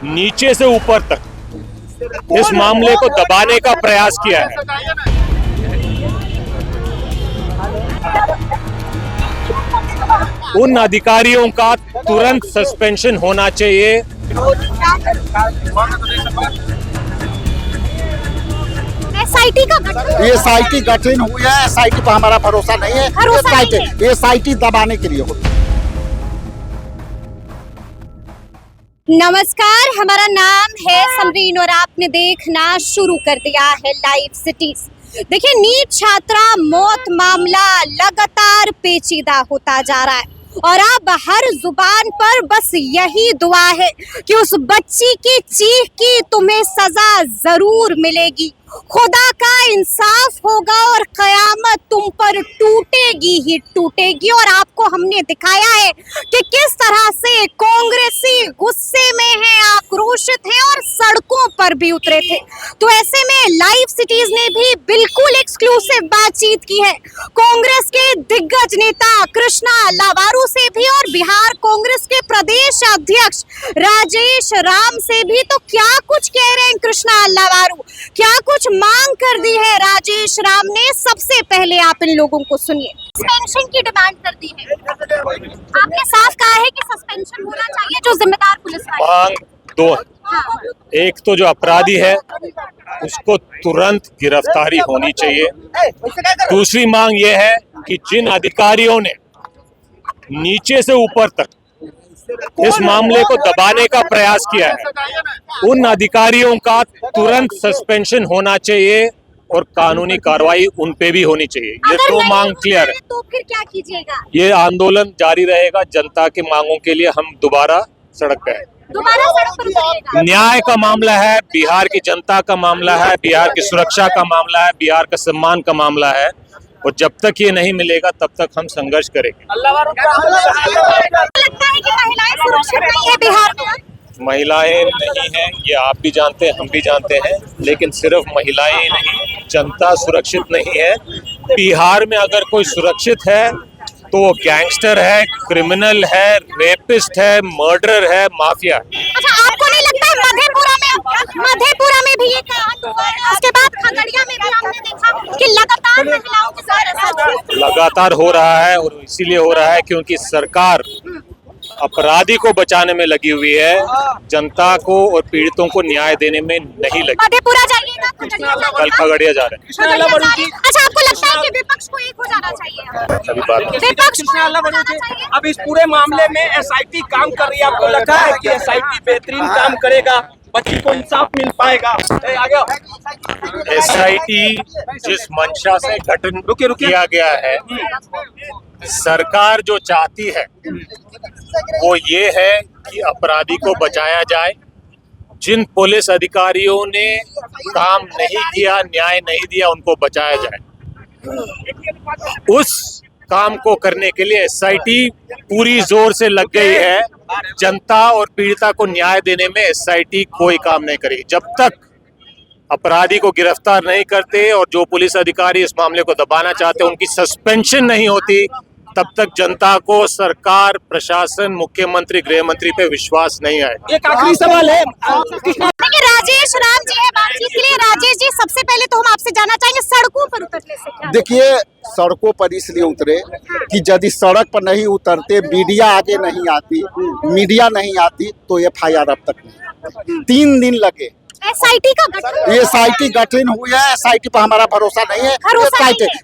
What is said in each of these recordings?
नीचे से ऊपर तक इस मामले को दबाने का प्रयास किया है। उन अधिकारियों का तुरंत सस्पेंशन होना चाहिए। एसआईटी का गठन, ये एसआईटी गठन हुई है। एसआईटी पर हमारा भरोसा नहीं है। एसआईटी दबाने के लिए होती है। नमस्कार, हमारा नाम है समरीन और आपने देखना शुरू कर दिया है लाइव सिटीज। देखिए, नीट छात्रा मौत मामला लगातार पेचीदा होता जा रहा है और अब हर जुबान पर बस यही दुआ है कि उस बच्ची की चीख की तुम्हें सजा जरूर मिलेगी, खुदा का इंसाफ होगा और कयामत तुम पर टूटेगी ही टूटेगी। और आपको हमने दिखाया है कि किस तरह से कांग्रेसी गुस्से में हैं, आक्रोशित हैं और सड़कों पर भी उतरे थे। तो ऐसे में लाइव सिटीज ने भी बिल्कुल एक्सक्लूसिव बातचीत की है कांग्रेस के दिग्गज नेता कृष्णा लावारू से भी और बिहार कांग्रेस के प्रदेश अध्यक्ष राजेश राम से भी। तो क्या कुछ कह रहे हैं कृष्णा लावारू, क्या कुछ मांग कर दी है राजेश राम ने, सबसे पहले आप इन लोगों को सुनिए। सस्पेंशन की डिमांड कर दी है, आपने साफ कहा है कि सस्पेंशन होना चाहिए जो जिम्मेदार पुलिस वाले। मांग दो है। एक तो जो अपराधी है उसको तुरंत गिरफ्तारी होनी चाहिए। दूसरी मांग ये है कि जिन अधिकारियों ने नीचे से ऊपर तक इस मामले को दबाने का प्रयास किया है, उन अधिकारियों का तुरंत सस्पेंशन होना चाहिए और कानूनी कार्रवाई उन पे भी होनी चाहिए। ये दो मांग क्लियर है। तो फिर क्या कीजिएगा? ये आंदोलन जारी रहेगा। जनता की मांगों के लिए हम दोबारा सड़क पे हैं। दोबारा सड़क पर उतरिएगा? न्याय का मामला है, बिहार की जनता का मामला है, बिहार की सुरक्षा का मामला है, बिहार का सम्मान का मामला है और जब तक ये नहीं मिलेगा तब तक हम संघर्ष करेंगे। लगता है कि महिलाएं सुरक्षित नहीं है बिहार में? महिलाएं नहीं हैं, ये आप भी जानते हैं, हम भी जानते हैं, लेकिन सिर्फ महिलाएं ही नहीं, जनता सुरक्षित नहीं है। बिहार में अगर कोई सुरक्षित है तो वो गैंगस्टर है, क्रिमिनल है, रेपिस्ट है, मर्डरर है, माफिया है। अच्छा, आपको नहीं लगता है मधेपुरा में भी ये कांड हुआ है, उसके बाद खगड़िया में भी हमने देखा कि लगातार महिलाओं के साथ ऐसा लगातार हो रहा है और इसीलिए हो रहा है क्योंकि सरकार अपराधी को बचाने में लगी हुई है, जनता को और पीड़ितों को न्याय देने में नहीं लगी। मधेपुरा जाइएगा, खगड़िया कल खगड़िया जा रहे हैं। अच्छा, आपको लगता है कि विपक्ष को एक हो जाना चाहिए? सभी बात विपक्ष को एक हो जाना चाहिए? अब इस पूरे मामले में एसआईटी काम कर रही है, आपको लगता है कि एसआईटी बेहतरीन काम करेगा, बच्ची को इंसाफ मिल पाएगा? एसआईटी जिस मंशा से गठन किया गया है, सरकार जो चाहती है वो ये है कि अपराधी को बचाया जाए। जिन पुलिस अधिकारियों ने काम नहीं किया, न्याय नहीं दिया, उनको बचाया जाए। उस काम को करने के लिए एसआईटी पूरी जोर से लग गई है। जनता और पीड़िता को न्याय देने में एसआईटी कोई काम नहीं करेगी। जब तक अपराधी को गिरफ्तार नहीं करते और जो पुलिस अधिकारी इस मामले को दबाना चाहते हैं उनकी सस्पेंशन नहीं होती, तब तक जनता को सरकार, प्रशासन, मुख्यमंत्री, गृह मंत्री पे विश्वास नहीं आएगा। एक आखिरी सवाल है, देखिए, राजेश राम जी है बातचीत के लिए। राजेश जी, सबसे पहले तो हम आपसे जानना चाहेंगे सड़कों पर उतरने से क्या? देखिए, सड़कों पर इसलिए उतरे कि यदि सड़क पर नहीं उतरते, मीडिया आगे नहीं आती, मीडिया नहीं आती तो एफआईआर अब तक नहीं। 3 दिन लगे। एसआईटी का गठन, ये एसआईटी गठन हुई है। एसआईटी पर हमारा भरोसा नहीं है।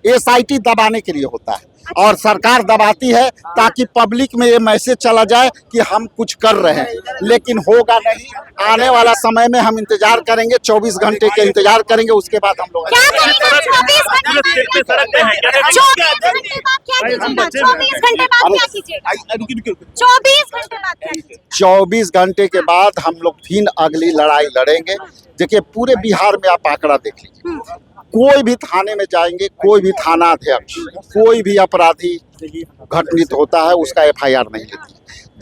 एसआईटी दबाने के लिए होता है और सरकार दबाती है ताकि पब्लिक में ये मैसेज चला जाए कि हम कुछ कर रहे हैं, लेकिन होगा नहीं। आने वाला समय में हम इंतजार करेंगे, 24 घंटे के इंतजार करेंगे, उसके बाद हम लोग क्या करेंगे? 24 घंटे बाद क्या कीजिएगा? 24 घंटे बाद क्या कीजिएगा? 24 घंटे के बाद हम लोग फिर अगली लड़ाई लड़ेंगे। देखिए, पूरे बिहार में आप आंकड़ा देख लीजिए, कोई भी थाने में जाएंगे, कोई भी थाना अध्यक्ष, कोई भी अपराधी घटित होता है उसका एफआईआर नहीं लेती।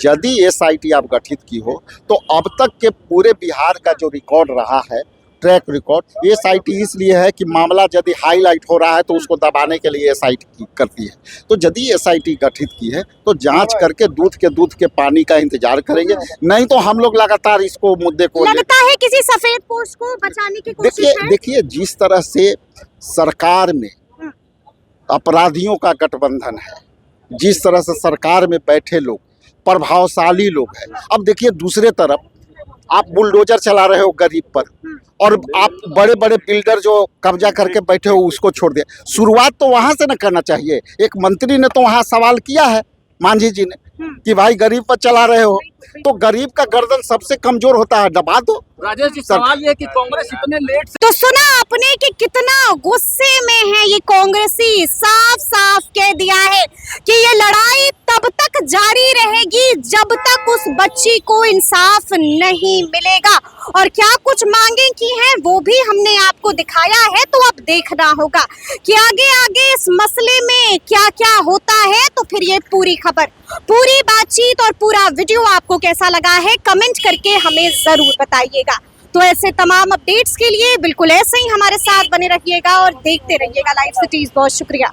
यदि एसआईटी आप गठित की हो तो अब तक के पूरे बिहार का जो रिकॉर्ड रहा है ट्रैक रिकॉर्ड। एसआईटी इसलिए है कि मामला यदि हाईलाइट हो रहा है तो उसको दबाने के लिए एसआईटी करती है। तो यदि एसआईटी गठित की है तो जांच करके दूध के पानी का इंतजार करेंगे, नहीं तो हम लोग लगातार इसको मुद्दे को लगता है किसी सफेद पोस्ट को बचाने की कोशिश है। देखिए जिस तरह से सरकार में अपराधियों का गठबंधन है, जिस तरह से सरकार में बैठे लोग प्रभावशाली लोग हैं, अब देखिए दूसरे तरफ आप बुलडोजर चला रहे हो गरीब पर, और आप बड़े बड़े बिल्डर जो कब्जा करके बैठे हो उसको छोड़ दिया। शुरुआत तो वहां से न करना चाहिए। एक मंत्री ने तो वहां सवाल किया है, मांझी जी ने, कि भाई गरीब पर चला रहे हो, तो गरीब का गर्दन सबसे कमजोर होता है, दबा दो। राजेश जी, सवाल ये है कि कांग्रेस इतने लेट से तो सुना आपने कि कितना गुस्से में है ये कांग्रेसी। साफ साफ कह दिया है कि ये लड़ाई तब तक जारी रहेगी जब तक उस बच्ची को इंसाफ नहीं मिलेगा। और क्या कुछ मांगे की हैं वो भी हमने आपको दिखाया है, तो अब देखना होगा कि आगे आगे इस मसले में क्या क्या होता है। तो फिर ये पूरी खबर, पूरी बातचीत और पूरा वीडियो आपको कैसा लगा है कमेंट करके हमें जरूर बताइएगा। तो ऐसे तमाम अपडेट्स के लिए बिल्कुल ऐसे ही हमारे साथ बने रहिएगा और देखते रहिएगा लाइव सिटीज। बहुत शुक्रिया।